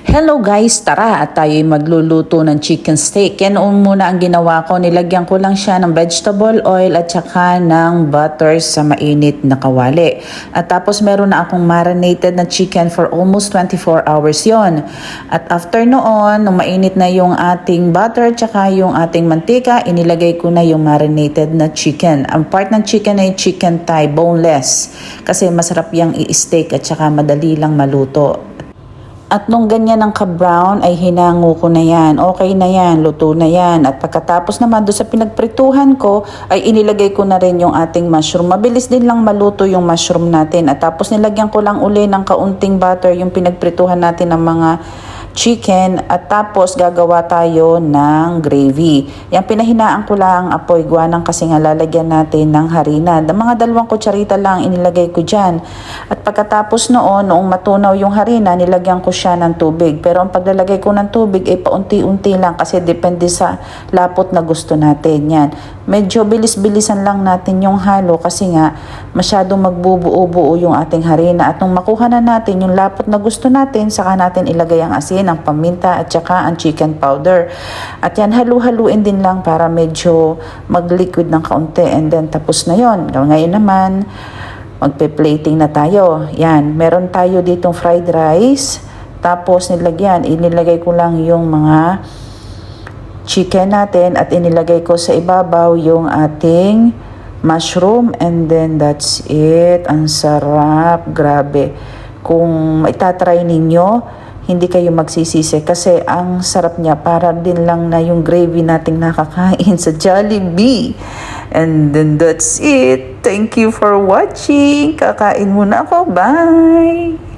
Hello guys, tara at tayo'y magluluto ng chicken steak. Yan muna ang ginawa ko. Nilagyan ko lang siya ng vegetable oil at saka ng butter sa mainit na kawali. At tapos meron na akong marinated na chicken for almost 24 hours yon. At after noon, nung mainit na yung ating butter at saka yung ating mantika, inilagay ko na yung marinated na chicken. Ang part ng chicken ay chicken thigh, boneless. Kasi masarap yung i-steak at saka madali lang maluto. At nung ganyan ang ka-brown ay hinango ko na yan. Okay na yan, luto na yan. At pagkatapos naman doon sa pinagprituhan ko ay inilagay ko na rin yung ating mushroom. Mabilis din lang maluto yung mushroom natin. At tapos nilagyan ko lang uli ng kaunting butter yung pinagprituhan natin ng mga chicken at tapos gagawa tayo ng gravy. Yan pinahinaan ko lang ang apoy guwanang kasi nga lalagyan natin ng harina. Mga 2 kutsarita lang inilagay ko dyan. At pagkatapos noong matunaw yung harina, nilagyan ko siya ng tubig. Pero ang paglalagay ko ng tubig ay paunti-unti lang kasi depende sa lapot na gusto natin. Yan. Medyo bilis-bilisan lang natin yung halo kasi nga masyadong magbubuo-buo yung ating harina. At nung makuha na natin yung lapot na gusto natin, saka natin ilagay ang asin, ang paminta at saka ang chicken powder. At yan, halu-haluin din lang para medyo mag-liquid ng kaunti and then tapos na yon. Ngayon naman, magpe-plating na tayo. Yan, meron tayo ditong fried rice. Tapos inilagay ko lang yung mga chicken natin at inilagay ko sa ibabaw yung ating mushroom and then that's it. Ang sarap, grabe. Kung itatry ninyo, hindi kayo magsisisi kasi ang sarap niya para din lang na yung gravy nating nakakain sa Jollibee. And then that's it. Thank you for watching. Kakain muna ako. Bye!